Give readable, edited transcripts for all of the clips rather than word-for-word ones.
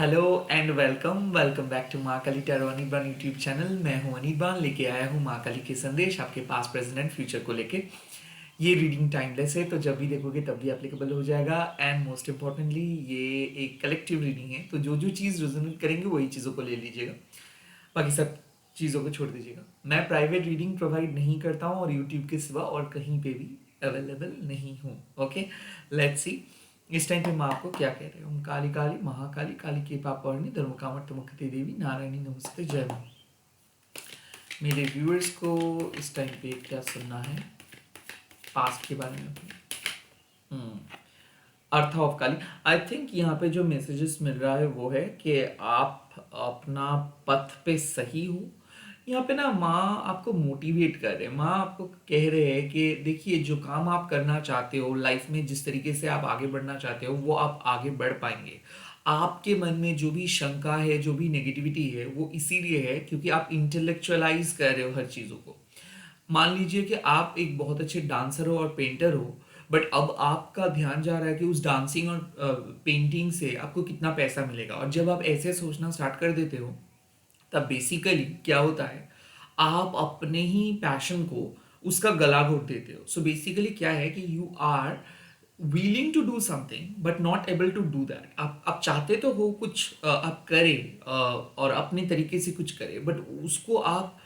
Hello and welcome welcome back to माँ Kali tarot Anirban YouTube channel. मैं हूँ अनिर्बान, लेके आया हूँ माँ काली के संदेश आपके पास प्रेजेंट एंड फ्यूचर को लेके। ये रीडिंग टाइमलेस है, तो जब भी देखोगे तब भी एप्लीकेबल हो जाएगा। एंड मोस्ट इम्पॉर्टेंटली ये एक कलेक्टिव रीडिंग है, तो जो जो चीज़ रेजोनेट करेंगे वही चीज़ों को ले लीजिएगा, बाकी सब चीज़ों को छोड़ दीजिएगा। मैं प्राइवेट रीडिंग प्रोवाइड नहीं करता हूँ और यूट्यूब के सिवा और कहीं पे भी अवेलेबल नहीं हूँ। ओके, लेट्स सी इस टाइम पे माँ आपको क्या कह रहे हैं। ओम काली काली महाकाली काली के पापवर्णी धर्म कामट मुक्ति देवी नारायणी नमस्ते जय माँ। मेरे व्यूअर्स को इस टाइम पे क्या सुनना है पास्ट के बारे में अपने। अर्थ ऑफ काली, आई थिंक यहाँ पे जो मैसेजेस मिल रहा है वो है कि आप अपना पथ पे सही हो। यहाँ पे ना माँ आपको मोटिवेट कर रहे हैं, माँ आपको कह रहे हैं कि देखिए जो काम आप करना चाहते हो लाइफ में, जिस तरीके से आप आगे बढ़ना चाहते हो वो आप आगे बढ़ पाएंगे। आपके मन में जो भी शंका है, जो भी नेगेटिविटी है, वो इसीलिए है क्योंकि आप इंटेलेक्चुअलाइज कर रहे हो हर चीज़ों को। मान लीजिए कि आप एक बहुत अच्छे डांसर हो और पेंटर हो, बट अब आपका ध्यान जा रहा है कि उस डांसिंग और पेंटिंग से आपको कितना पैसा मिलेगा। और जब आप ऐसे सोचना स्टार्ट कर देते हो तब बेसिकली क्या होता है, आप अपने ही पैशन को उसका गला घोट देते हो। सो बेसिकली क्या है कि you are willing to do something but not able to do that. आप चाहते तो हो कुछ आप करें और अपने तरीके से कुछ करें, बट उसको आप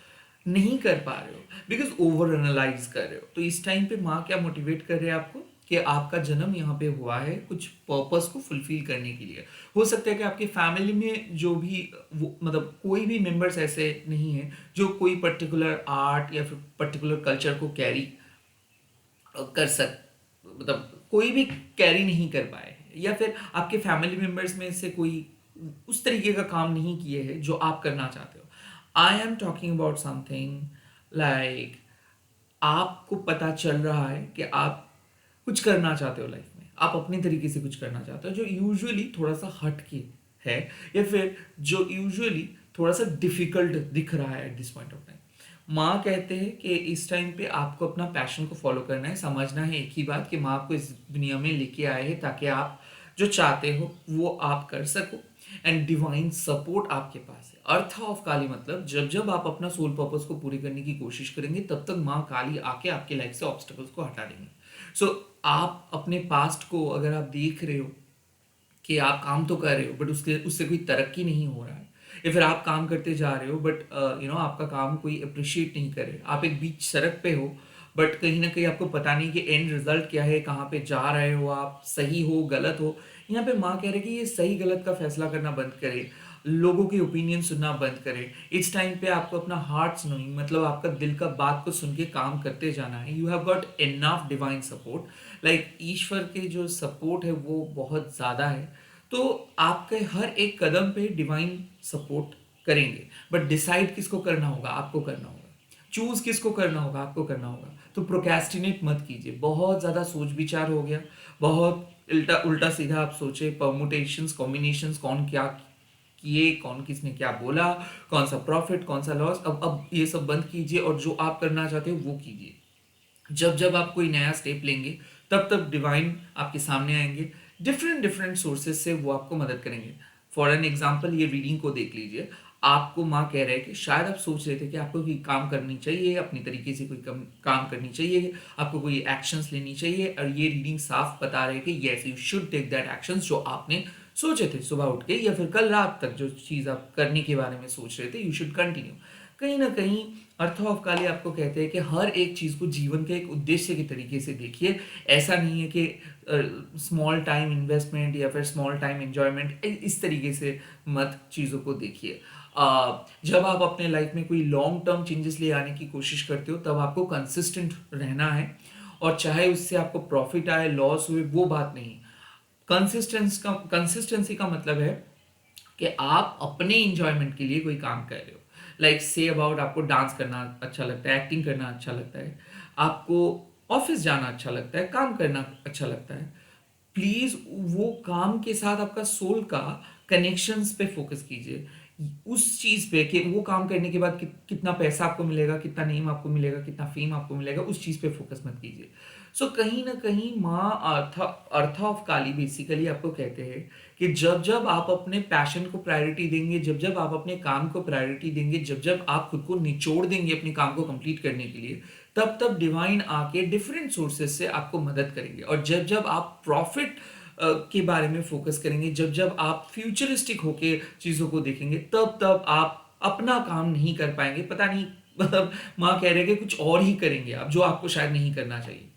नहीं कर पा रहे हो बिकॉज ओवर एनालाइज कर रहे हो। तो इस टाइम पे माँ क्या मोटिवेट कर रहे हैं आपको कि आपका जन्म यहाँ पे हुआ है कुछ पर्पस को फुलफिल करने के लिए। हो सकता है कि आपके फैमिली में जो भी वो मतलब कोई भी मेंबर्स ऐसे नहीं है जो कोई पर्टिकुलर आर्ट या फिर पर्टिकुलर कल्चर को कैरी कर सक मतलब कोई भी कैरी नहीं कर पाए हैं, या फिर आपके फैमिली मेंबर्स में से कोई उस तरीके का काम नहीं किए हैं जो आप करना चाहते हो। I am talking about something like आपको पता चल रहा है कि आप कुछ करना चाहते हो लाइफ में, आप अपने तरीके से कुछ करना चाहते हो जो यूजुअली थोड़ा सा हट के है, या फिर जो यूजुअली थोड़ा सा डिफिकल्ट दिख रहा है at this point of time. माँ कहते हैं कि इस टाइम पे आपको अपना पैशन को फॉलो करना है। समझना है एक ही बात कि माँ आपको इस दुनिया में लेके आए हैं ताकि आप जो चाहते हो वो आप कर सको। एंड डिवाइन सपोर्ट आपके पास है। अर्थ ऑफ काली मतलब जब जब आप अपना सोल पर्पस को पूरी करने की कोशिश करेंगे तब तक माँ काली आके आपके लाइफ से ऑब्स्टेकल्स को हटा देंगे। सो आप अपने पास्ट को अगर आप देख रहे हो कि आप काम तो कर रहे हो बट उसके उससे कोई तरक्की नहीं हो रहा है, या फिर आप काम करते जा रहे हो बट आपका काम कोई अप्रिशिएट नहीं करे, आप एक बीच सड़क पे हो बट कहीं ना कहीं आपको पता नहीं कि एंड रिजल्ट क्या है, कहाँ पे जा रहे हो, आप सही हो गलत हो। यहाँ पे माँ कह रहे कि ये सही गलत का फैसला करना बंद करे, लोगों के ओपिनियन सुनना बंद करे। इस टाइम पे आपको अपना हार्ट सुनोइंग मतलब आपका दिल का बात को सुन के काम करते जाना है। You have got enough divine support, like ईश्वर के जो सपोर्ट है वो बहुत ज़्यादा है। तो आपके हर एक कदम पे डिवाइन सपोर्ट करेंगे, बट डिसाइड किसको करना होगा, आपको करना होगा। चूज किसको करना होगा, आपको करना होगा। तो प्रोक्रेस्टिनेट मत कीजिए। बहुत ज़्यादा सोच विचार हो गया, बहुत उल्टा उल्टा सीधा आप सोचे, परमुटेशंस कॉम्बिनेशंस, कौन क्या किए, कौन किसने क्या बोला, कौन सा प्रॉफिट कौन सा लॉस। अब ये सब बंद कीजिए और जो आप करना चाहते हो वो कीजिए। जब जब आप कोई नया स्टेप लेंगे तब तब डिवाइन आपके सामने आएंगे, डिफरेंट डिफरेंट सोर्सेज से वो आपको मदद करेंगे। फॉर एन एग्जाम्पल ये रीडिंग को देख लीजिए। आपको माँ कह रहे हैं कि शायद आप सोच रहे थे कि आपको कोई काम करनी चाहिए, अपनी तरीके से कोई काम करनी चाहिए, आपको कोई एक्शंस लेनी चाहिए, और ये रीडिंग साफ बता रहे हैं कि yes you should take that actions जो आपने सोचे थे सुबह उठ के, या फिर कल रात तक जो चीज़ आप करने के बारे में सोच रहे थे, यू शुड कंटिन्यू। कहीं ना कहीं अर्थ ऑफ काली आपको कहते हैं कि हर एक चीज़ को जीवन के एक उद्देश्य के तरीके से देखिए। ऐसा नहीं है कि स्मॉल टाइम इन्वेस्टमेंट या फिर स्मॉल टाइम एंजॉयमेंट, इस तरीके से मत चीज़ों को देखिए। जब आप अपने लाइफ में कोई लॉन्ग टर्म चेंजेस ले आने की कोशिश करते हो तब आपको कंसिस्टेंट रहना है, और चाहे उससे आपको प्रॉफिट आए लॉस हुए वो बात नहीं। कंसिस्टेंसी का मतलब है कि आप अपने इंजॉयमेंट के लिए कोई काम कर रहे हो। लाइक से अबाउट आपको डांस करना अच्छा लगता है, एक्टिंग करना अच्छा लगता है, आपको ऑफिस जाना अच्छा लगता है, काम करना अच्छा लगता है। प्लीज वो काम के साथ आपका सोल का कनेक्शंस पे फोकस कीजिए। उस चीज पे कि वो काम करने के बाद कितना पैसा आपको मिलेगा, कितना नेम आपको मिलेगा, कितना फेम आपको मिलेगा, उस चीज पे फोकस मत कीजिए। सो कहीं ना कहीं माँ अर्थ ऑफ काली बेसिकली आपको कहते हैं कि जब जब आप अपने पैशन को प्रायोरिटी देंगे, जब जब आप अपने काम को प्रायोरिटी देंगे, जब जब आप खुद को निचोड़ देंगे अपने काम को कंप्लीट करने के लिए, तब तब डिवाइन आके डिफरेंट सोर्सेज से आपको मदद करेंगे। और जब जब आप प्रॉफिट के बारे में फोकस करेंगे, जब जब आप फ्यूचरिस्टिक होके चीज़ों को देखेंगे, तब तब आप अपना काम नहीं कर पाएंगे। पता नहीं, मतलब माँ कह रहे हैं कि कुछ और ही करेंगे आप, जो आपको शायद नहीं करना चाहिए।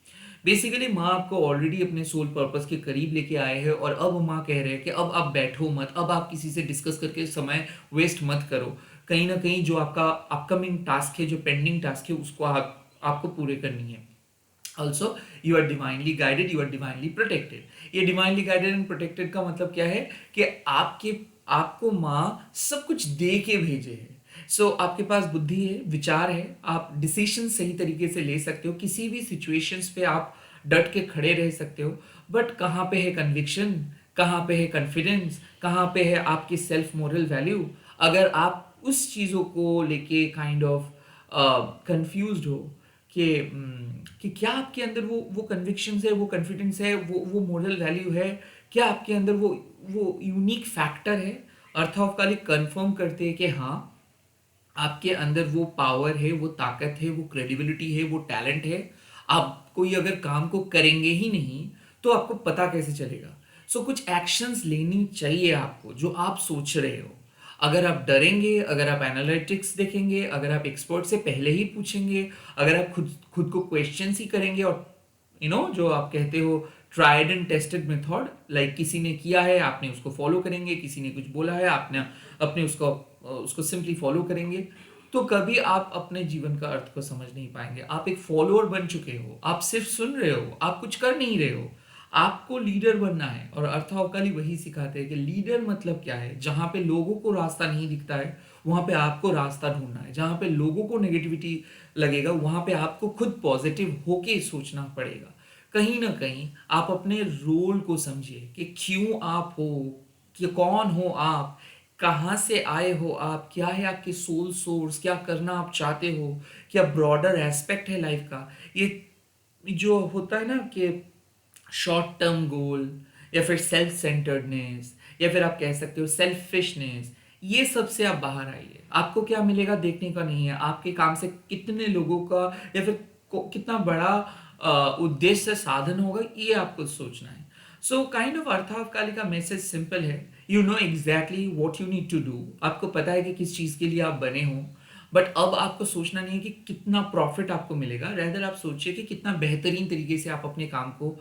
बेसिकली माँ आपको ऑलरेडी अपने सोल पर्पस के करीब लेके आए हैं, और अब माँ कह रहे हैं कि अब आप बैठो मत, अब आप किसी से डिस्कस करके समय वेस्ट मत करो। कहीं ना कहीं जो आपका अपकमिंग टास्क है, जो पेंडिंग टास्क है, उसको आपको पूरे करनी है। Also you are divinely guided, you are divinely protected. ये डिवाइनली गाइडेड एंड प्रोटेक्टेड का मतलब क्या है कि आपको माँ सब कुछ दे के भेजे है। आपके पास बुद्धि है, विचार है, आप डिसीजन सही तरीके से ले सकते हो, किसी भी सिचुएशंस पे आप डट के खड़े रह सकते हो। बट कहाँ पे है कन्विक्शन, कहाँ पे है कॉन्फिडेंस, कहाँ पे है आपकी सेल्फ मोरल वैल्यू? अगर आप उस चीज़ों को लेके काइंड ऑफ कंफ्यूज्ड हो कि क्या आपके अंदर वो कन्विक्शंस है, वो कॉन्फिडेंस है, वो मोरल वैल्यू है, क्या आपके अंदर वो यूनिक फैक्टर है? अर्थ ऑफ काली कंफर्म करते हैं कि हाँ, आपके अंदर वो पावर है, वो ताकत है, वो क्रेडिबिलिटी है, वो टैलेंट है। आप कोई अगर काम को करेंगे ही नहीं तो आपको पता कैसे चलेगा? कुछ एक्शंस लेनी चाहिए आपको, जो आप सोच रहे हो। अगर आप डरेंगे, अगर आप एनालिटिक्स देखेंगे, अगर आप एक्सपर्ट से पहले ही पूछेंगे, अगर आप खुद खुद को क्वेश्चंस ही करेंगे, और जो आप कहते हो tried and tested method, like किसी ने किया है, आपने उसको फॉलो करेंगे, किसी ने कुछ बोला है, आपने अपने उसको सिंपली फॉलो करेंगे, तो कभी आप अपने जीवन का अर्थ को समझ नहीं पाएंगे। आप एक फॉलोअर बन चुके हो, आप सिर्फ सुन रहे हो, आप कुछ कर नहीं रहे हो। आपको लीडर बनना है, और अर्थ ऑफ काली वही सिखाते हैं कि लीडर मतलब क्या है। जहां पे लोगों को रास्ता नहीं दिखता है, वहां पे आपको रास्ता ढूंढना है। जहां पे लोगों को नेगेटिविटी लगेगा, वहां पे आपको खुद पॉजिटिव होके सोचना पड़ेगा। कहीं ना कहीं आप अपने रोल को समझिए कि क्यों आप हो, कि कौन हो आप, कहाँ से आए हो आप, क्या है आपके सोल सोर्स, क्या करना आप चाहते हो, क्या ब्रॉडर एस्पेक्ट है लाइफ का। ये जो होता है ना कि शॉर्ट टर्म गोल, या फिर सेल्फ सेंटर्डनेस, या फिर आप कह सकते हो सेल्फिशनेस, ये सब से आप बाहर आइए। आपको क्या मिलेगा देखने का नहीं है, आपके काम से कितने लोगों का या फिर कितना बड़ा उद्देश्य साधन होगा, ये आपको सोचना है। काइंड ऑफ अर्थ ऑफ काली का मैसेज सिंपल है। You know exactly what you need to do. आपको पता है कि किस चीज़ के लिए आप बने हो, बट अब आपको सोचना नहीं है कि कितना प्रॉफिट आपको मिलेगा, रेदर आप सोचिए कि कितना बेहतरीन तरीके से आप अपने काम को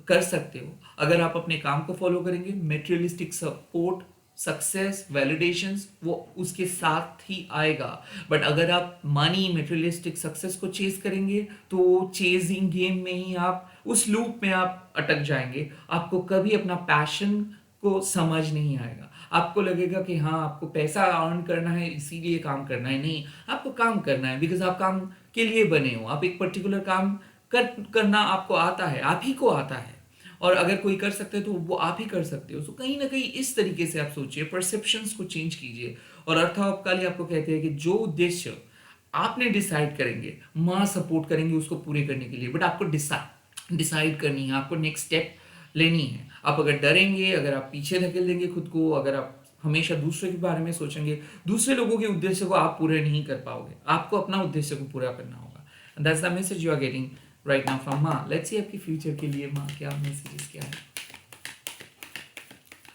कर सकते हो। अगर आप अपने काम को फॉलो करेंगे, मेटेरियलिस्टिक सपोर्ट, सक्सेस, वैलिडेशंस, वो उसके साथ ही आएगा। बट अगर आप मनी, मेटेरियलिस्टिक सक्सेस को चेज करेंगे, तो चेजिंग गेम में ही आप उस लूप में आप अटक जाएंगे। आपको कभी अपना पैशन को समझ नहीं आएगा। आपको लगेगा कि हाँ, आपको पैसा अर्न करना है इसीलिए काम करना है। नहीं, आपको काम करना है बिकॉज आप काम के लिए बने हो। आप एक पर्टिकुलर काम करना आपको आता है, आप ही को आता है, और अगर कोई कर सकते हैं तो वो आप ही कर सकते हो। कहीं ना कहीं इस तरीके से आप सोचिए, परसेप्शंस को चेंज कीजिए। और अर्थ ऑफ काली आपको कहते हैं कि जो उद्देश्य आपने डिसाइड करेंगे, माँ सपोर्ट करेंगे उसको पूरे करने के लिए, बट आपको डिसाइड करनी है, आपको नेक्स्ट स्टेप लेनी है। आप अगर डरेंगे, अगर आप पीछे धकेल देंगे खुद को, अगर आप हमेशा दूसरे के बारे में सोचेंगे, दूसरे लोगों के उद्देश्य को आप पूरे नहीं कर पाओगे। आपको अपना उद्देश्य को पूरा करना होगा। That's the message you are getting right now from माँ। लेट्स सी आपकी फ्यूचर के लिए माँ क्या मैसेजेस क्या है।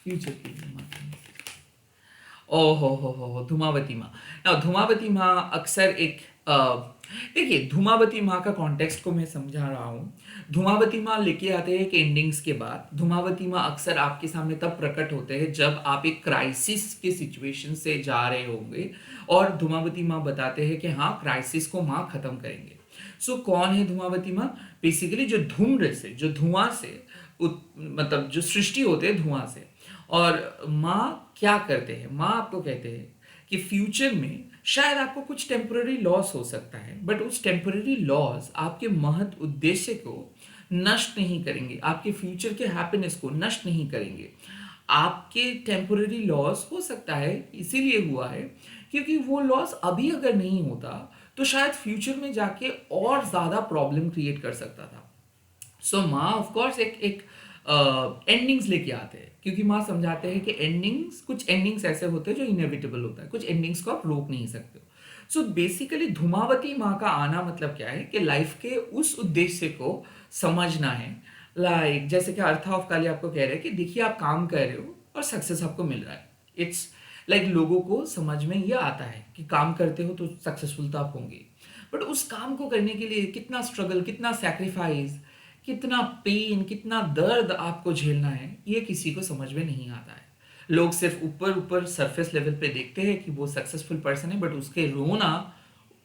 फ्यूचर के लिए माँ क्या मैसेज? ओ हो धूमावती माँ। ना धूमावती माँ अक्सर एक देखिए, धूमावती माँ का कॉन्टेक्स्ट को मैं समझा रहा हूँ। धूमावती माँ लेके आते हैं कि एंडिंग्स के बाद धूमावती माँ अक्सर आपके सामने तब प्रकट होते हैं जब आप एक क्राइसिस के सिचुएशन से जा रहे होंगे, और धूमावती माँ बताते हैं कि हाँ, क्राइसिस को माँ खत्म करेंगे। कौन है धूमावती माँ? बेसिकली जो धूम्र से, जो धुआं से मतलब जो सृष्टि होते हैं धुआं से। और माँ क्या करते हैं? माँ आपको कहते हैं कि फ्यूचर में शायद आपको कुछ टेम्पररी लॉस हो सकता है, बट उस टेम्पररी लॉस आपके महत उद्देश्य को नष्ट नहीं करेंगे, आपके फ्यूचर के हैप्पीनेस को नष्ट नहीं करेंगे। आपके टेम्पररी लॉस हो सकता है इसीलिए हुआ है क्योंकि वो लॉस अभी अगर नहीं होता तो शायद फ्यूचर में जाके और ज़्यादा प्रॉब्लम क्रिएट कर सकता था। सो माँ ऑफ कोर्स एक एक एंडिंग्स लेके आते हैं, क्योंकि माँ समझाते हैं कि एंडिंग्स, कुछ एंडिंग्स ऐसे होते हैं जो इनएविटेबल होता है, कुछ एंडिंग्स को आप रोक नहीं सकते हो। सो बेसिकली धूमावती माँ का आना मतलब क्या है कि लाइफ के उस उद्देश्य को समझना है। लाइक जैसे कि अर्थ ऑफ काली आपको कह रहे हैं कि देखिए आप काम कर रहे हो और सक्सेस आपको मिल रहा है। इट्स लाइक लोगों को समझ में ये आता है कि काम करते हो तो सक्सेसफुल तो आप होंगे, बट उस काम को करने के लिए कितना स्ट्रगल, कितना सैक्रिफाइस, कितना पेन, कितना दर्द आपको झेलना है, ये किसी को समझ में नहीं आता है। लोग सिर्फ ऊपर ऊपर सरफेस लेवल पे देखते हैं कि वो सक्सेसफुल पर्सन है, बट उसके रोना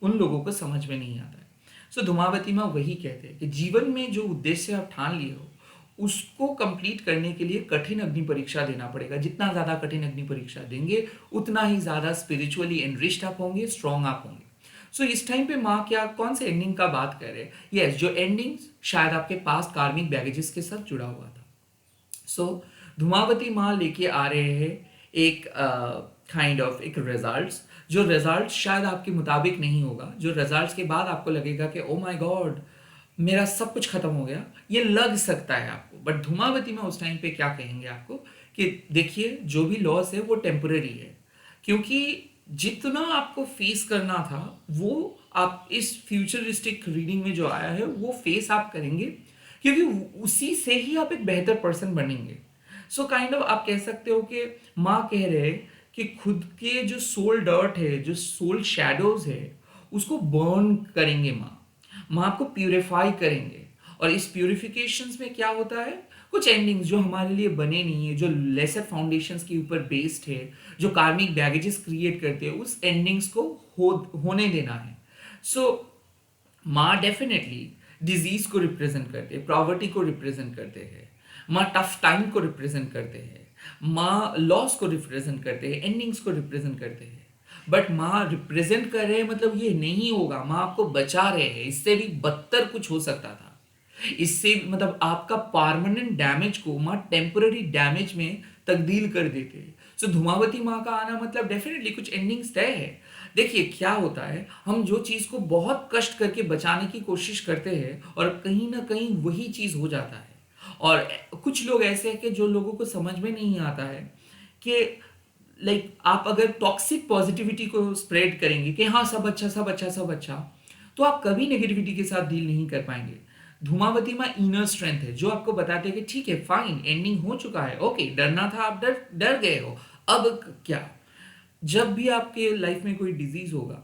उन लोगों को समझ में नहीं आता है। सो धुमावती माँ वही कहते हैं कि जीवन में जो उद्देश्य आप ठान लिए हो उसको कंप्लीट करने के लिए कठिन अग्नि परीक्षा देना पड़ेगा। जितना ज़्यादा कठिन अग्नि परीक्षा देंगे उतना ही ज़्यादा स्पिरिचुअली एनरिच्ड आप होंगे, स्ट्रॉन्ग आप होंगे। सो इस टाइम पे माँ क्या कौन से एंडिंग का बात कर रहे हैं? यस, जो एंडिंग शायद आपके पास कार्मिक बैगेजेस के साथ जुड़ा हुआ था। सो धुमावती माँ लेके आ रहे हैं एक काइंड ऑफ एक रिजल्ट्स, जो रिजल्ट शायद आपके मुताबिक नहीं होगा, जो रिजल्ट्स के बाद आपको लगेगा कि ओ माय गॉड मेरा सब कुछ खत्म हो गया, ये लग सकता है आपको। बट धुमावती में उस टाइम पे क्या कहेंगे आपको कि देखिए जो भी लॉस है वो टेम्पररी है, क्योंकि जितना आपको फेस करना था वो आप इस फ्यूचरिस्टिक रीडिंग में जो आया है वो फेस आप करेंगे, क्योंकि उसी से ही आप एक बेहतर पर्सन बनेंगे। सो काइंड ऑफ आप कह सकते हो कि माँ कह रहे हैं कि खुद के जो सोल डर्ट है, जो सोल शैडोज है, उसको बर्न करेंगे माँ। माँ आपको प्यूरिफाई करेंगे। और इस प्यूरिफिकेशंस में क्या होता है, कुछ एंडिंग्स जो हमारे लिए बने नहीं है, जो लेसर फाउंडेशंस के ऊपर बेस्ड है, जो कार्मिक बैगेजेस क्रिएट करते हैं, उस एंडिंग्स को होने देना है। सो माँ डेफिनेटली डिजीज को रिप्रेजेंट करते हैं, प्रॉवर्टी को रिप्रेजेंट करते हैं, माँ टफ टाइम को रिप्रेजेंट करते हैं, माँ लॉस को रिप्रेजेंट करते हैं, एंडिंग्स को रिप्रेजेंट करते हैं। बट माँ रिप्रेजेंट कर रहे हैं मतलब ये नहीं होगा, माँ आपको बचा रहे हैं, इससे भी बदतर कुछ हो सकता था। इससे मतलब आपका परमानेंट डैमेज को माँ टेम्पररी डैमेज में तब्दील कर देते हैं। सो धुमावती माँ का आना मतलब डेफिनेटली कुछ एंडिंग्स तय है। देखिए क्या होता है, हम जो चीज़ को बहुत कष्ट करके बचाने की कोशिश करते हैं और कहीं ना कहीं वही चीज़ हो जाता है। और कुछ लोग ऐसे हैं कि जो लोगों को समझ में नहीं आता है कि लाइक आप अगर टॉक्सिक पॉजिटिविटी को स्प्रेड करेंगे कि हाँ सब अच्छा सब अच्छा सब अच्छा, तो आप कभी नेगेटिविटी के साथ डील नहीं कर पाएंगे। धूमावती में इनर स्ट्रेंथ है जो आपको बताते हैं कि ठीक है फाइन, एंडिंग हो चुका है, ओके डरना था, आप डर डर गए हो, अब क्या। जब भी आपके लाइफ में कोई डिजीज होगा,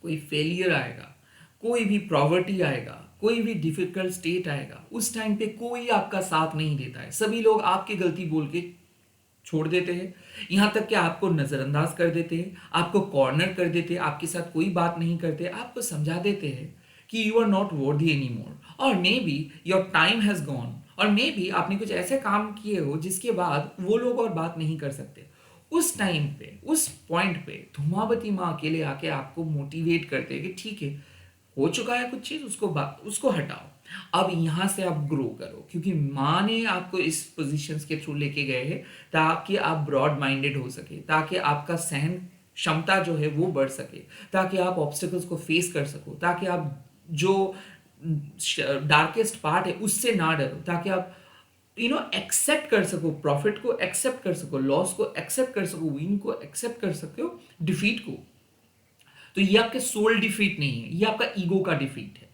कोई फेलियर आएगा, कोई भी प्रॉवर्टी आएगा, कोई भी डिफिकल्ट स्टेट आएगा, उस टाइम पे कोई आपका साथ नहीं देता है। सभी लोग आपकी गलती बोल के छोड़ देते हैं, यहाँ तक कि आपको नज़रअंदाज कर देते हैं, आपको कॉर्नर कर देते हैं, आपके साथ कोई बात नहीं करते, आपको समझा देते हैं कि you are not worthy any more, और may be your time has gone, और मे बी आपने कुछ ऐसे काम किए हो जिसके बाद वो लोग और बात नहीं कर सकते। उस टाइम पे, उस पॉइंट पे धूमावती माँ अकेले आके आपको मोटिवेट करते हैं कि ठीक है हो चुका है कुछ चीज़, उसको हटाओ, अब यहाँ से आप ग्रो करो, क्योंकि माँ ने आपको इस पोजीशंस के थ्रू लेके गए हैं ताकि आप ब्रॉड माइंडेड हो सके, ताकि आपका सहन क्षमता जो है वो बढ़ सके, ताकि आप ऑब्स्टिकल्स को फेस कर सको, ताकि आप जो डार्केस्ट पार्ट है उससे ना डरो, ताकि आप एक्सेप्ट कर सको, प्रॉफिट को एक्सेप्ट कर सको, लॉस को एक्सेप्ट कर सको, विन को एक्सेप्ट कर सको, डिफीट को। तो ये आपके सोल डिफीट नहीं है, ये आपका ईगो का डिफीट है।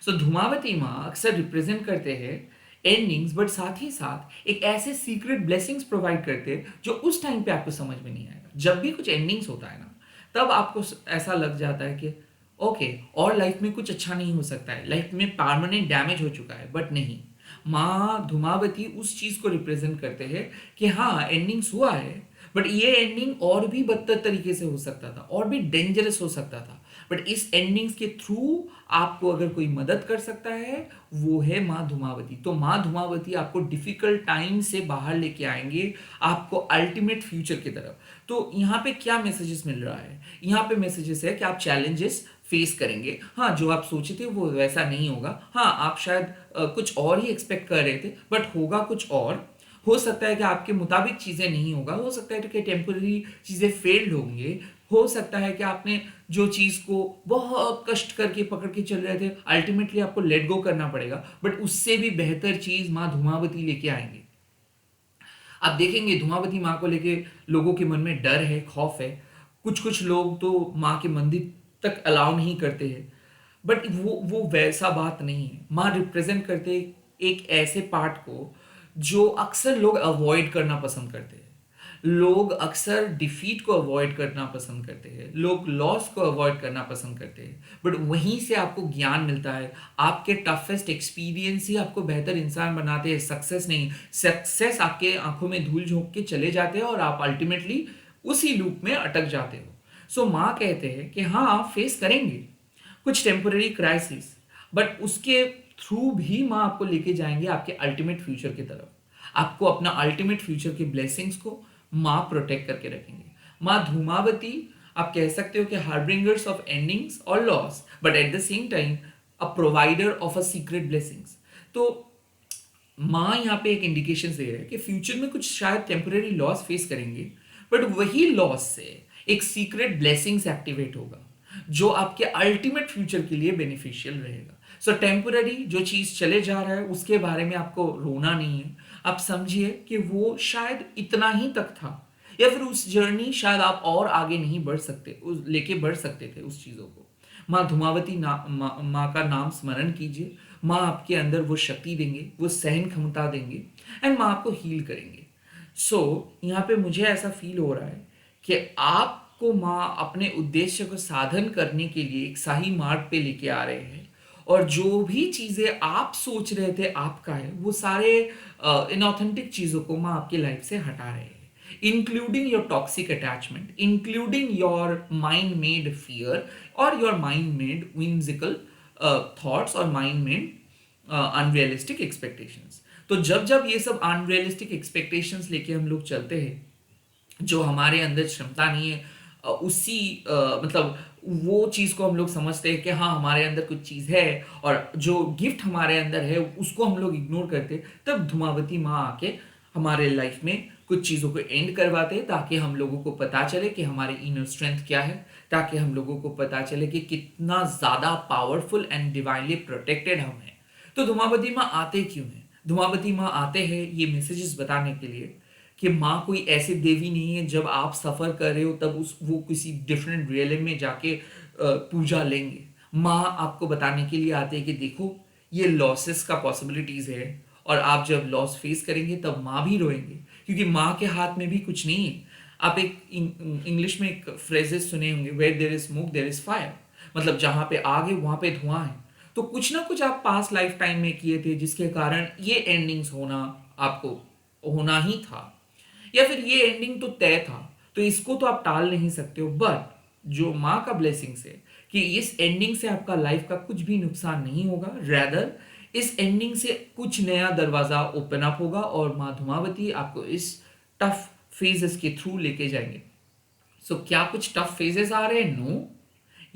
सो धूमावती माँ अक्सर रिप्रेजेंट करते हैं एंडिंग्स, बट साथ ही साथ एक ऐसे सीक्रेट ब्लेसिंग्स प्रोवाइड करते हैं जो उस टाइम पे आपको समझ में नहीं आएगा। जब भी कुछ एंडिंग्स होता है ना, तब आपको ऐसा लग जाता है कि ओके और लाइफ में कुछ अच्छा नहीं हो सकता है, लाइफ में परमानेंट डैमेज हो चुका है, बट नहीं। माँ धूमावती उस चीज़ को रिप्रेजेंट करते हैं कि हाँ एंडिंग्स हुआ है, बट ये एंडिंग और भी बदतर तरीके से हो सकता था, और भी डेंजरस हो सकता था, बट इस एंडिंग्स के थ्रू आपको अगर कोई मदद कर सकता है वो है माँ धूमावती। तो माँ धूमावती आपको डिफिकल्ट टाइम से बाहर लेके आएंगे, आपको अल्टीमेट फ्यूचर की तरफ। तो यहाँ पे क्या मैसेजेस मिल रहा है? यहाँ पे मैसेजेस है कि आप चैलेंजेस फेस करेंगे, हाँ जो आप सोचे थे वो वैसा नहीं होगा, हाँ आप शायद कुछ और ही एक्सपेक्ट कर रहे थे, बट होगा कुछ और। हो सकता है कि आपके मुताबिक चीज़ें नहीं होगा, हो सकता है कि टेम्पररी चीज़ें फेल्ड होंगे, हो सकता है कि आपने जो चीज़ को बहुत कष्ट करके पकड़ के चल रहे थे, अल्टीमेटली आपको लेट गो करना पड़ेगा, बट उससे भी बेहतर चीज़ माँ धूमावती लेके आएंगे। आप देखेंगे धूमावती माँ को लेके लोगों के मन में डर है, खौफ है। कुछ कुछ लोग तो माँ के मंदिर तक अलाउ नहीं करते हैं, बट वो वैसा बात नहीं है। माँ रिप्रेजेंट करते एक ऐसे पार्ट को जो अक्सर लोग अवॉइड करना पसंद करते हैं। लोग अक्सर डिफीट को अवॉइड करना पसंद करते हैं, लोग लॉस को अवॉइड करना पसंद करते हैं, बट वहीं से आपको ज्ञान मिलता है। आपके टफेस्ट एक्सपीरियंस ही आपको बेहतर इंसान बनाते हैं, सक्सेस नहीं। सक्सेस आपके आंखों में धूल झोंक के चले जाते हैं और आप अल्टीमेटली उसी लूप में अटक जाते हो। सो माँ कहते हैं कि हाँ आप फेस करेंगे कुछ टेम्पररी क्राइसिस, बट उसके थ्रू भी माँ आपको लेके जाएंगे आपके अल्टीमेट फ्यूचर की तरफ। आपको अपना अल्टीमेट फ्यूचर की ब्लेसिंग्स को माँ प्रोटेक्ट करके रखेंगे। माँ धूमावती आप कह सकते हो कि हार्बिंगर्स ऑफ एंडिंग्स और loss, but at the same time a provider of a secret blessings. तो माँ यहाँ पे एक इंडिकेशन दे रहे हैं कि फ्यूचर में कुछ शायद टेम्पररी लॉस फेस करेंगे, बट वही लॉस से एक सीक्रेट ब्लेसिंग्स एक्टिवेट होगा जो आपके अल्टीमेट फ्यूचर के लिए बेनिफिशियल रहेगा। सो टेम्पररी जो चीज चले जा रहा है उसके बारे में आपको रोना नहीं है। आप समझिए कि वो शायद इतना ही तक था, या फिर उस जर्नी शायद आप और आगे नहीं बढ़ सकते, उस लेके बढ़ सकते थे उस चीजों को। माँ धूमावती माँ का नाम स्मरण कीजिए। माँ आपके अंदर वो शक्ति देंगे, वो सहन क्षमता देंगे, एंड माँ आपको हील करेंगे। सो यहाँ पे मुझे ऐसा फील हो रहा है कि आपको माँ अपने उद्देश्य को साधन करने के लिए एक सही मार्ग पे लेके आ रहे हैं, और जो भी चीजें आप सोच रहे थे आपका है वो सारे इनऑथेंटिक चीजों को माँ आपकी लाइफ से हटा रहे हैं, including your toxic attachment, including your mind made fear or your mind made whimsical thoughts or mind made unrealistic expectations। तो जब जब ये सब अनरियलिस्टिक एक्सपेक्टेशंस लेके हम लोग चलते हैं, जो हमारे अंदर क्षमता नहीं है, उसी मतलब वो चीज़ को हम लोग समझते हैं कि हाँ हमारे अंदर कुछ चीज़ है, और जो गिफ्ट हमारे अंदर है उसको हम लोग इग्नोर करते हैं, तब धूमावती माँ आके हमारे लाइफ में कुछ चीज़ों को एंड करवाते हैं, ताकि हम लोगों को पता चले कि हमारी इनर स्ट्रेंथ क्या है, ताकि हम लोगों को पता चले कि कितना ज़्यादा पावरफुल एंड डिवाइनली प्रोटेक्टेड हम हैं। तो धूमावती माँ आते क्यों हैं? धूमावती माँ आते हैं ये मैसेजेस बताने के लिए कि माँ कोई ऐसी देवी नहीं है जब आप सफ़र कर रहे हो तब उस वो किसी डिफरेंट रियलम में जाके पूजा लेंगे। माँ आपको बताने के लिए आते हैं कि देखो ये लॉसेस का पॉसिबिलिटीज़ है, और आप जब लॉस फेस करेंगे तब माँ भी रोएंगे, क्योंकि माँ के हाथ में भी कुछ नहीं है। आप एक इंग्लिश में एक फ्रेजेस सुने होंगे, where there is smoke there is fire, मतलब जहाँ पे आग है वहाँ पे धुआं है। तो कुछ ना कुछ आप पास्ट लाइफ टाइम में किए थे जिसके कारण ये एंडिंग्स होना आपको होना ही था, या फिर ये एंडिंग तो तय था, तो इसको तो आप टाल नहीं सकते हो। बट जो माँ का ब्लेसिंग्स है कि इस एंडिंग से आपका लाइफ का कुछ भी नुकसान नहीं होगा, रैदर इस एंडिंग से कुछ नया दरवाजा ओपन अप होगा, और माँ धुमावती आपको इस टफ फेजेस के थ्रू लेके जाएंगे। सो क्या कुछ टफ फेजेस आ रहे हैं? नो,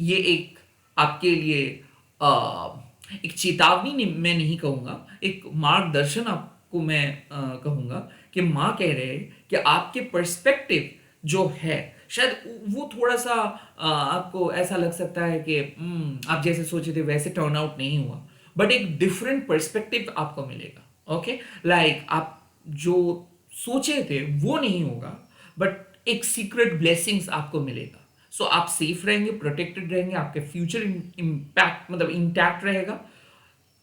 ये एक आपके लिए आ, एक चेतावनी मैं नहीं कहूँगा, एक मार्गदर्शन आपको मैं कहूँगा कि माँ कह रहे हैं कि आपके पर्सपेक्टिव जो है शायद वो थोड़ा सा आपको ऐसा लग सकता है कि आप जैसे सोचे थे वैसे टर्न आउट नहीं हुआ, बट एक डिफरेंट पर्सपेक्टिव आपको मिलेगा। ओके, लाइक आप जो सोचे थे वो नहीं होगा, बट एक सीक्रेट ब्लेसिंग्स आपको मिलेगा। सो आप सेफ रहेंगे, प्रोटेक्टेड रहेंगे, आपके फ्यूचर इम्पैक्ट मतलब इंटैक्ट रहेगा।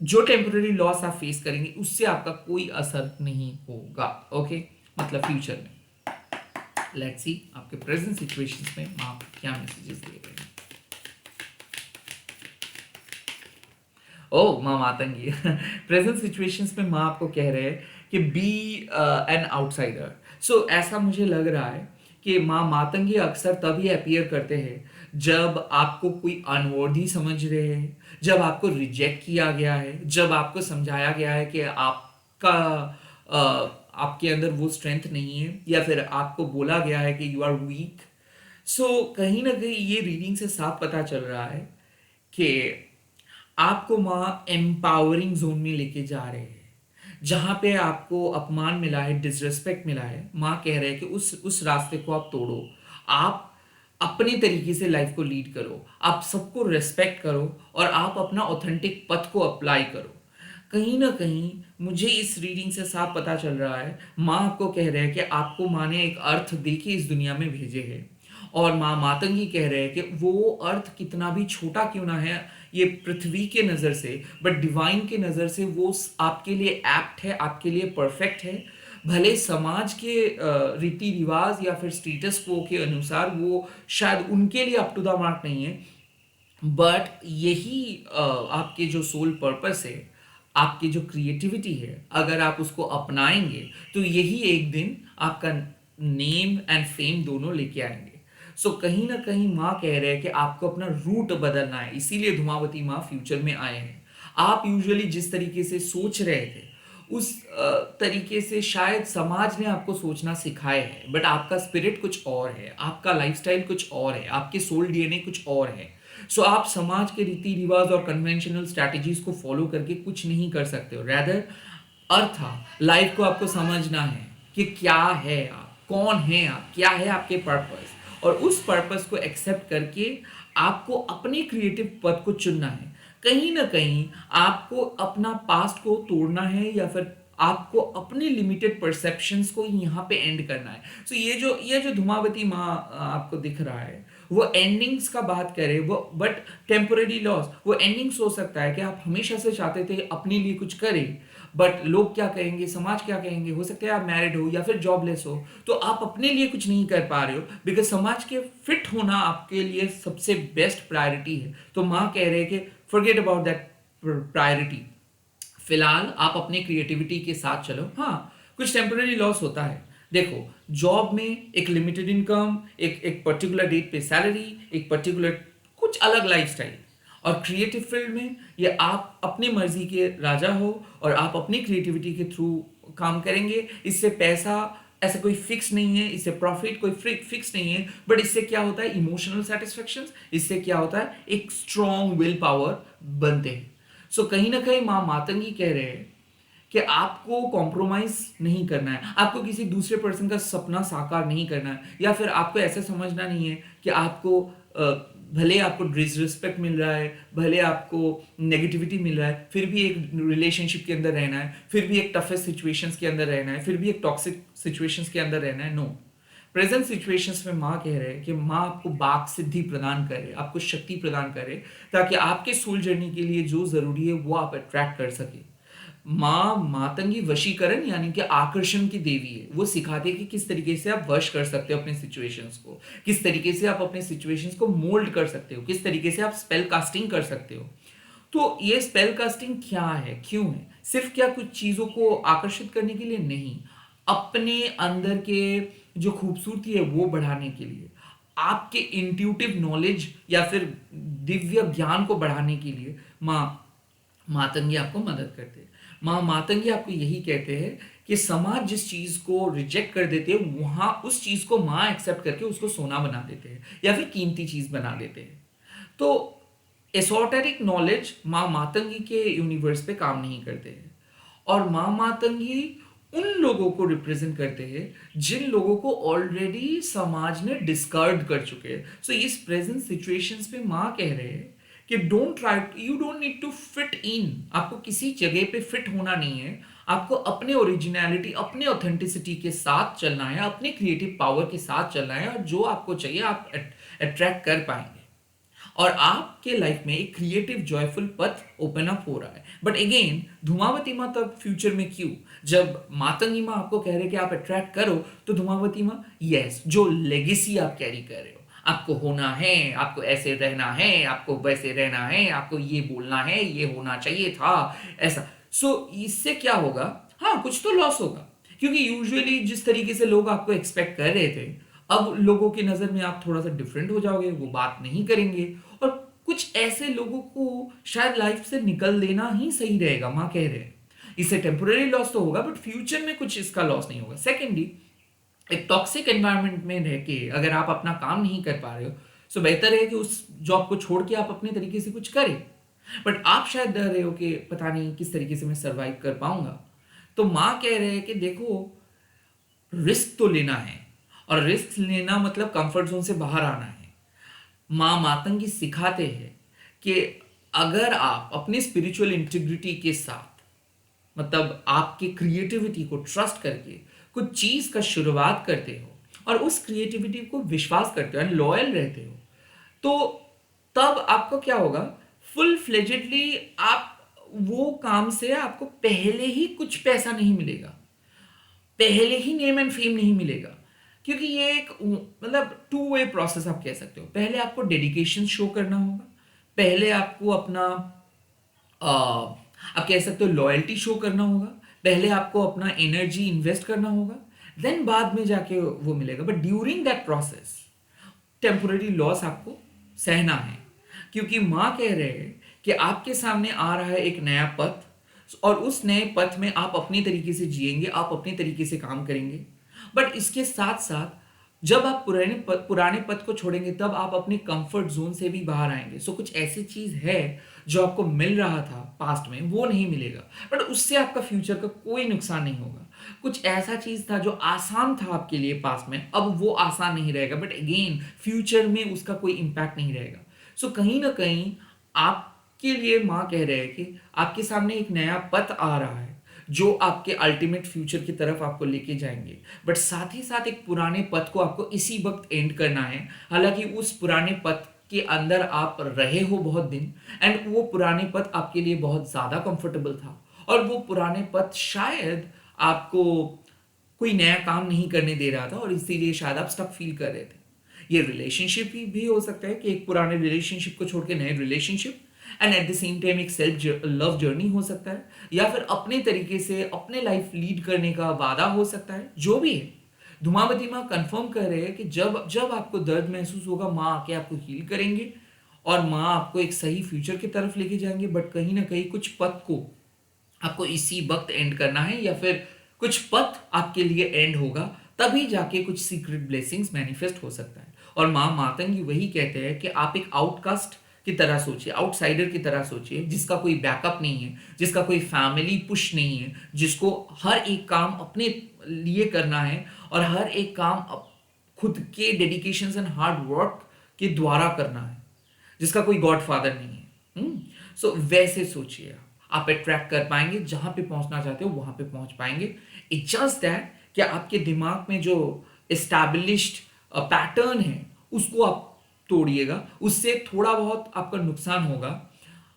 जो टेम्पररी लॉस आप फेस करेंगे उससे आपका कोई असर नहीं होगा। ओके, मतलब फ्यूचर में। लेट्स सी आपके प्रेजेंट सिचुएशंस में आप क्या मैसेजेस दे रहे हैं। ओ माँ मातंगी प्रेजेंट सिचुएशंस में माँ आपको कह रहे हैं कि बी एन आउटसाइडर। सो ऐसा मुझे लग रहा है कि माँ मातंगी अक्सर तभी अपीयर करते हैं जब आपको कोई अनवर्दी समझ रहे हैं, जब आपको रिजेक्ट किया गया है, जब आपको समझाया गया है कि आपका आपके अंदर वो स्ट्रेंथ नहीं है, या फिर आपको बोला गया है कि यू आर वीक। सो कहीं ना कहीं ये रीडिंग से साफ पता चल रहा है कि आपको माँ एम्पावरिंग जोन में लेके जा रहे हैं, जहाँ पे आपको अपमान मिला है, डिसरिस्पेक्ट मिला है, माँ कह रहे हैं कि उस रास्ते को आप तोड़ो। आप अपने तरीके से लाइफ को लीड करो, आप सबको रिस्पेक्ट करो और आप अपना ऑथेंटिक पथ को अप्लाई करो। कहीं ना कहीं मुझे इस रीडिंग से साफ पता चल रहा है, माँ आपको कह रहे हैं कि आपको माँ ने एक अर्थ दे के इस दुनिया में भेजे है। और माँ मातंगी कह रहे हैं कि वो अर्थ कितना भी छोटा क्यों ना है ये पृथ्वी के नज़र से, बट डिवाइन के नज़र से वो आपके लिए एप्ट है, आपके लिए परफेक्ट है। भले समाज के रीति रिवाज या फिर स्टेटस को के अनुसार वो शायद उनके लिए अप टू द मार्क नहीं है, बट यही आपके जो सोल पर्पस है, आपकी जो क्रिएटिविटी है, अगर आप उसको अपनाएंगे तो यही एक दिन आपका नेम एंड फेम दोनों लेके आएंगे। सो कहीं ना कहीं माँ कह रहे हैं कि आपको अपना रूट बदलना है, इसीलिए धुमावती माँ फ्यूचर में आए हैं। आप यूजुअली जिस तरीके से सोच रहे थे उस तरीके से शायद समाज ने आपको सोचना सिखाया है, बट आपका स्पिरिट कुछ और है, आपका लाइफस्टाइल कुछ और है, आपके सोल डीएनए कुछ और है। सो आप समाज के रीति रिवाज और कन्वेंशनल स्ट्रैटेजीज को फॉलो करके कुछ नहीं कर सकते हो। रैदर अर्थ लाइफ को आपको समझना है कि क्या है आप, कौन है आप, क्या है आपके पर्पस, और उस पर्पस को एक्सेप्ट करके आपको अपने क्रिएटिव पथ को चुनना है। कहीं ना कहीं आपको अपना पास्ट को तोड़ना है या फिर आपको अपने लिमिटेड परसेप्शंस को यहाँ पे एंड करना है। सो ये जो धुमावती माँ आपको दिख रहा है वो एंडिंग्स का बात करे, वो बट टेम्पोररी लॉस। वो एंडिंग्स हो सकता है कि आप हमेशा से चाहते थे अपने लिए कुछ करें, बट लोग क्या कहेंगे, समाज क्या कहेंगे, हो सकता है आप मैरिड हो या फिर जॉबलेस हो तो आप अपने लिए कुछ नहीं कर पा रहे हो, बिकॉज समाज के फिट होना आपके लिए सबसे बेस्ट प्रायोरिटी है। तो माँ कह रहे हैं कि फॉरगेट अबाउट दैट प्रायोरिटी। फिलहाल आप अपने क्रिएटिविटी के साथ चलो। हाँ, कुछ टेम्पररी लॉस होता है। देखो, जॉब में एक लिमिटेड इनकम, एक पर्टिकुलर डेट पे सैलरी, एक पर्टिकुलर कुछ अलग लाइफस्टाइल। और क्रिएटिव फील्ड में ये आप अपनी मर्जी के राजा हो और आप अपनी क्रिएटिविटी के थ्रू काम करेंगे। इससे पैसा ऐसा कोई फिक्स नहीं है, इससे प्रॉफिट कोई फिक्स नहीं है, बट इससे क्या होता है, इमोशनल सेटिस्फेक्शन, इससे क्या होता है, एक स्ट्रॉन्ग विल पावर बनते हैं। सो कहीं ना कहीं माँ मातंगी कह रहे हैं कि आपको कॉम्प्रोमाइज नहीं करना है, आपको किसी दूसरे पर्सन का सपना साकार नहीं करना है, या फिर आपको ऐसे समझना नहीं है कि आपको भले आपको डिसरिस्पेक्ट मिल रहा है, भले आपको नेगेटिविटी मिल रहा है, फिर भी एक रिलेशनशिप के अंदर रहना है, फिर भी एक टफेस्ट सिचुएशंस के अंदर रहना है, फिर भी एक टॉक्सिक सिचुएशंस के अंदर रहना है। नो, प्रेजेंट सिचुएशंस में माँ कह रहे हैं कि माँ आपको बाक सिद्धि प्रदान करे, आपको शक्ति प्रदान करे, ताकि आपके सोल जर्नी के लिए जो जरूरी है वो आप अट्रैक्ट कर सके। माँ मातंगी वशीकरण यानी कि आकर्षण की देवी है। वो सिखाती है कि किस तरीके से आप वश कर सकते हो अपने सिचुएशंस को, किस तरीके से आप अपने सिचुएशंस को मोल्ड कर सकते हो, किस तरीके से आप स्पेल कास्टिंग कर सकते हो। तो ये स्पेल कास्टिंग क्या है, क्यों है? सिर्फ क्या कुछ चीज़ों को आकर्षित करने के लिए नहीं, अपने अंदर के जो खूबसूरती है वो बढ़ाने के लिए, आपके इंट्यूटिव नॉलेज या फिर दिव्य ज्ञान को बढ़ाने के लिए माँ मातंगी आपको मदद करते हैं। माँ मातंगी आपको यही कहते हैं कि समाज जिस चीज़ को रिजेक्ट कर देते हैं वहाँ उस चीज़ को माँ एक्सेप्ट करके उसको सोना बना देते हैं या फिर कीमती चीज़ बना देते हैं। तो एसोटेरिक नॉलेज माँ मातंगी के यूनिवर्स पे काम नहीं करते हैं। और माँ मातंगी उन लोगों को रिप्रेजेंट करते हैं जिन लोगों को ऑलरेडी समाज ने डिस्कार्ड कर चुके हैं। सो इस प्रेजेंट सिचुएशंस पे माँ कह रहे हैं कि don't try, you don't need to fit in. आपको किसी जगह पे फिट होना नहीं है, आपको अपने ओरिजिनलिटी, अपने ऑथेंटिसिटी के साथ चलना है, अपने क्रिएटिव पावर के साथ चलना है, और जो आपको चाहिए आप अट्रैक्ट कर पाएंगे। और आपके लाइफ में एक क्रिएटिव जॉयफुल पथ ओपन अप हो रहा है। बट अगेन, धुमावती माँ तब फ्यूचर में क्यों? जब मातंगी माँ आपको कह रहे कि आप अट्रैक्ट करो, तो धुमावती माँ यस, जो लेगेसी आप कैरी कर रहे हो, आपको होना है, आपको ऐसे रहना है, आपको वैसे रहना है, आपको ये बोलना है, ये होना चाहिए था, ऐसा। सो इससे क्या होगा, हाँ कुछ तो लॉस होगा, क्योंकि यूजुअली जिस तरीके से लोग आपको एक्सपेक्ट कर रहे थे, अब लोगों की नज़र में आप थोड़ा सा डिफरेंट हो जाओगे, वो बात नहीं करेंगे। और कुछ ऐसे लोगों को शायद लाइफ से निकल देना ही सही रहेगा, माँ कह रहे हैं। इससे टेम्पोररी लॉस तो होगा, बट फ्यूचर में कुछ इसका लॉस नहीं होगा। सेकेंडली, एक टॉक्सिक एनवायरनमेंट में रह के अगर आप अपना काम नहीं कर पा रहे हो, तो बेहतर है कि उस जॉब को छोड़ के आप अपने तरीके से कुछ करें। बट आप शायद डर रहे हो कि पता नहीं किस तरीके से मैं सर्वाइव कर पाऊंगा। तो माँ कह रहे हैं कि देखो, रिस्क तो लेना है, और रिस्क लेना मतलब कंफर्ट जोन से बाहर आना है। माँ मातंगी सिखाते हैं कि अगर आप अपनी स्पिरिचुअल इंटीग्रिटी के साथ, मतलब आपकी क्रिएटिविटी को ट्रस्ट करके कुछ चीज का शुरुआत करते हो और उस क्रिएटिविटी को विश्वास करते हो एंड लॉयल रहते हो, तो तब आपको क्या होगा, फुल फ्लेजेडली आप वो काम से आपको पहले ही कुछ पैसा नहीं मिलेगा, पहले ही नेम एंड फेम नहीं मिलेगा, क्योंकि ये एक मतलब टू वे प्रोसेस आप कह सकते हो। पहले आपको डेडिकेशन शो करना होगा, पहले आपको अपना आप कह सकते हो लॉयल्टी शो करना होगा, पहले आपको अपना एनर्जी इन्वेस्ट करना होगा, देन बाद में जाके वो मिलेगा। But during that process temporary loss आपको सहना है, क्योंकि माँ कह रहे हैं कि आपके सामने आ रहा है एक नया पथ, और उस नए पथ में आप अपनी तरीके से जिएंगे, आप अपने तरीके से काम करेंगे। बट इसके साथ साथ जब आप पुराने पथ को छोड़ेंगे, तब आप अपने कंफर्ट जोन से भी बाहर आएंगे। सो कुछ ऐसी चीज है जो आपको मिल रहा था पास्ट में, वो नहीं मिलेगा, बट उससे आपका फ्यूचर का कोई नुकसान नहीं होगा। कुछ ऐसा चीज था जो आसान था आपके लिए पास्ट में, अब वो आसान नहीं रहेगा, बट अगेन फ्यूचर में उसका कोई इंपैक्ट नहीं रहेगा। सो कहीं ना कहीं आपके लिए माँ कह रहे हैं कि आपके सामने एक नया पथ आ रहा है जो आपके अल्टीमेट फ्यूचर की तरफ आपको लेके जाएंगे, बट साथ ही साथ एक पुराने पथ को आपको इसी वक्त एंड करना है। हालांकि उस पुराने पथ के अंदर आप रहे हो बहुत दिन, एंड वो पुराने पथ आपके लिए बहुत ज्यादा कंफर्टेबल था, और वो पुराने पथ शायद आपको कोई नया काम नहीं करने दे रहा था, और इसीलिए शायद आप स्टक फील कर रहे थे। ये रिलेशनशिप भी हो सकता है कि एक पुराने रिलेशनशिप को छोड़ के नए relationship, and at the same time एक सेल्फ लव जर्नी हो सकता है, या फिर अपने तरीके से अपने लाइफ लीड करने का वादा हो सकता है। जो भी है, धुमावती माँ कंफर्म कर रहे हैं कि जब जब आपको दर्द महसूस होगा, माँ आके आपको हील करेंगे, और माँ आपको एक सही फ्यूचर की तरफ लेके जाएंगे। बट कहीं ना कहीं कुछ पथ को आपको इसी वक्त एंड करना है, या फिर कुछ पथ आपके लिए एंड होगा, तभी जाके कुछ सीक्रेट ब्लेसिंग्स मैनिफेस्ट हो सकता है। और माँ मातंगी वही कहते हैं कि आप एक आउटकास्ट की तरह सोचिए, आउटसाइडर की तरह सोचिए, जिसका कोई बैकअप नहीं है, जिसका कोई फैमिली पुश नहीं है, जिसको हर एक काम अपने लिए करना है, और हर एक काम खुद के डेडिकेशन एंड हार्ड वर्क के द्वारा करना है, जिसका कोई गॉड फादर नहीं है। सो वैसे सोचिए, आप अट्रैक्ट कर पाएंगे, जहां पे पहुंचना चाहते हो वहां पे पहुंच पाएंगे। इट जस्ट दैट कि आपके दिमाग में जो एस्टैब्लिश्ड पैटर्न है उसको आप तोड़िएगा, उससे थोड़ा बहुत आपका नुकसान होगा,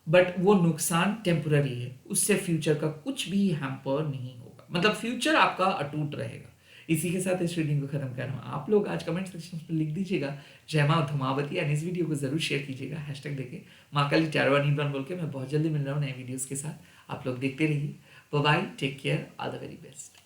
बट वो नुकसान टेम्पररी है, उससे फ्यूचर का कुछ भी हैम्पर नहीं होगा, मतलब फ्यूचर आपका अटूट रहेगा। इसी के साथ इस रीडिंग को खत्म कर रहा हूँ। आप लोग आज कमेंट सेक्शन में लिख दीजिएगा जय माँ धुमावती, एंड इस वीडियो को जरूर शेयर कीजिएगा, हैशटैग देके माँ काली टैरो अनिर्बान बोल के। मैं बहुत जल्दी मिल रहा हूँ नए वीडियोस के साथ, आप लोग देखते रहिए। Bye, take care, all the very best.